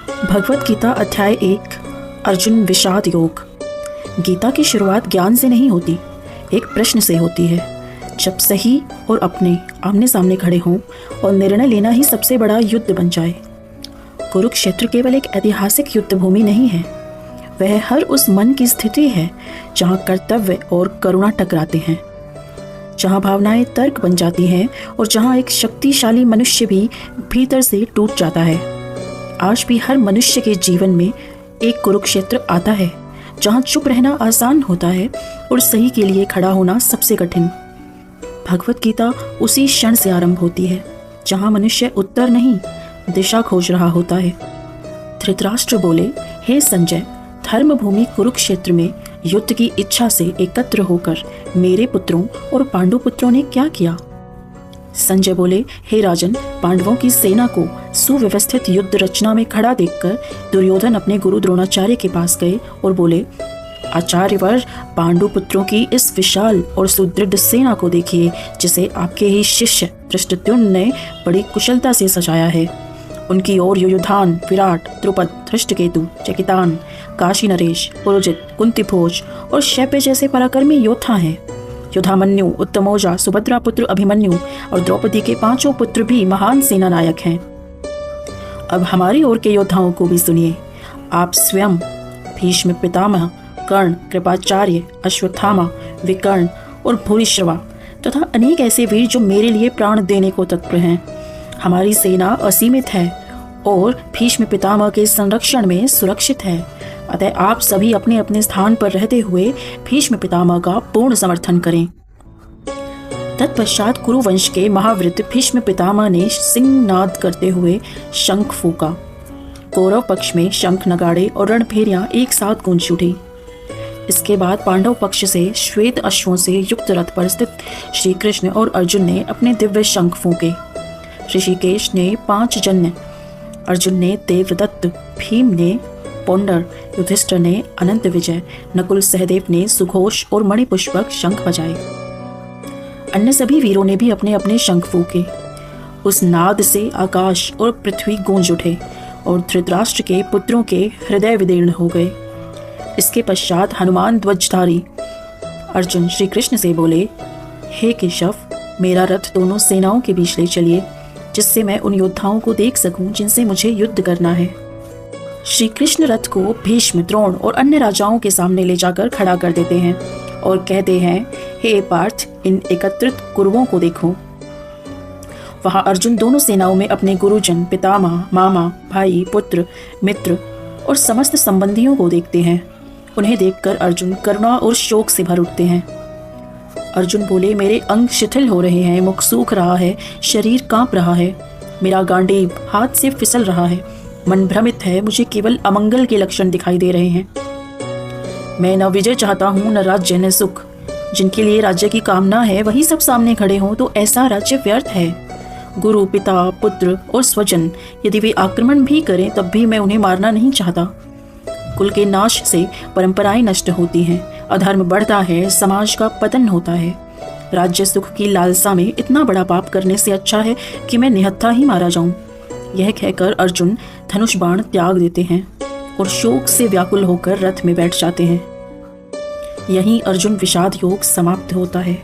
भगवत गीता अध्याय 1 अर्जुन विषाद योग। गीता की शुरुआत ज्ञान से नहीं होती, एक प्रश्न से होती है। जब सही और अपने आमने सामने खड़े हों और निर्णय लेना ही सबसे बड़ा युद्ध बन जाए। कुरुक्षेत्र केवल एक ऐतिहासिक युद्ध भूमि नहीं है, वह हर उस मन की स्थिति है जहाँ कर्तव्य और करुणा टकराते हैं, जहाँ भावनाएं तर्क बन जाती हैं और जहाँ एक शक्तिशाली मनुष्य भी भीतर से टूट जाता है। आज भी हर मनुष्य के जीवन में एक कुरुक्षेत्र आता है जहाँ चुप रहना आसान होता है और सही के लिए खड़ा होना सबसे कठिन। भगवत गीता उसी क्षण से आरंभ होती है जहाँ मनुष्य उत्तर नहीं, दिशा खोज रहा होता है। धृतराष्ट्र बोले, हे संजय, धर्म भूमि कुरुक्षेत्र में युद्ध की इच्छा से एकत्र होकर मेरे पुत्रों और पांडु पुत्रों ने क्या किया? संजय बोले, हे राजन, पांडवों की सेना को सुव्यवस्थित युद्ध रचना में खड़ा देखकर दुर्योधन अपने गुरु द्रोणाचार्य के पास गए और बोले, आचार्यवर, पांडु पुत्रों की इस विशाल और सुदृढ़ सेना को देखिए, जिसे आपके ही शिष्य धृष्टद्युम्न ने बड़ी कुशलता से सजाया है। उनकी ओर युयुधान, विराट, द्रुपद, धृष्टकेतु, चकितान, काशी नरेश, पुरोजित, कुंतीभोज और शैब्य जैसे पराक्रमी योद्धा हैं। युधामन्यु, उत्तमौजा, सुभद्रा पुत्र अभिमन्यु और द्रौपदी के 5 पुत्र भी महान सेना नायक हैं। अब हमारी ओर के योद्धाओं को भी सुनिए। आप स्वयं, भीष्म पितामह, कर्ण, कृपाचार्य, अश्वत्थामा, विकर्ण और भूरिश्रवा तथा अनेक ऐसे वीर जो मेरे लिए प्राण देने को तत्पर हैं। हमारी सेना असीमित है और भीष्म पितामह के संरक्षण में सुरक्षित है। अतः आप सभी अपने अपने स्थान पर रहते हुए भीष्म पितामह का पूर्ण समर्थन करें। तत्पश्चात कुरुवंश के महावृत्त भीष्म पितामह ने सिंहनाद करते हुए शंख फूका। कौरव पक्ष में शंख, नगाड़े और रणभेरियां एक साथ गूंज उठी। इसके बाद पांडव पक्ष से श्वेत अश्वों से युक्त रथ पर स्थित श्री कृष्ण और अर्जुन ने अपने दिव्य शंख फूके। ऋषिकेश ने 5 जन्य, अर्जुन ने देवदत्त, भीम ने पौंडर, युधिष्ठिर ने अनंत विजय, नकुल सहदेव ने सुघोष और मणिपुष्पक शंख बजाए। अन्य सभी वीरों ने भी अपने अपने शंख फूके। उस नाद से आकाश और पृथ्वी गूंज उठे और धृतराष्ट्र के पुत्रों के हृदय विदीर्ण हो गए। इसके पश्चात हनुमान ध्वजधारी अर्जुन श्री कृष्ण से बोले, हे केशव, मेरा रथ दोनों सेनाओं के बीच ले चलिए, जिससे मैं उन योद्धाओं को देख सकूं जिनसे मुझे युद्ध करना है। श्री कृष्ण रथ को भीष्म, द्रोण और अन्य राजाओं के सामने ले जाकर खड़ा कर देते हैं और कहते हैं, हे पार्थ, इन एकत्रित कुरुओं को देखो। वहां अर्जुन दोनों सेनाओं में अपने गुरुजन, पितामह, मामा, भाई, पुत्र, मित्र और समस्त संबंधियों को देखते हैं। उन्हें देखकर अर्जुन करुणा और शोक से भर उठते हैं। अर्जुन बोले, मेरे अंग शिथिल हो रहे हैं, मुख सूख रहा है, शरीर कांप रहा है, मेरा गांडीव हाथ से फिसल रहा है, मन भ्रमित है, मुझे केवल अमंगल के लक्षण दिखाई दे रहे हैं। मैं न विजय चाहता हूँ, न राज्य, न सुख। जिनके लिए राज्य की कामना है वही सब सामने खड़े हों तो ऐसा राज्य व्यर्थ है। गुरु, पिता, पुत्र और स्वजन यदि वे आक्रमण भी करें तब भी मैं उन्हें मारना नहीं चाहता। कुल के नाश से परंपराएं नष्ट होती हैं, अधर्म बढ़ता है, समाज का पतन होता है। राज्य सुख की लालसा में इतना बड़ा पाप करने से अच्छा है कि मैं निहत्था ही मारा जाऊं। यह कहकर अर्जुन धनुष बाण त्याग देते हैं और शोक से व्याकुल होकर रथ में बैठ जाते हैं। यहीं अर्जुन विषाद योग समाप्त होता है।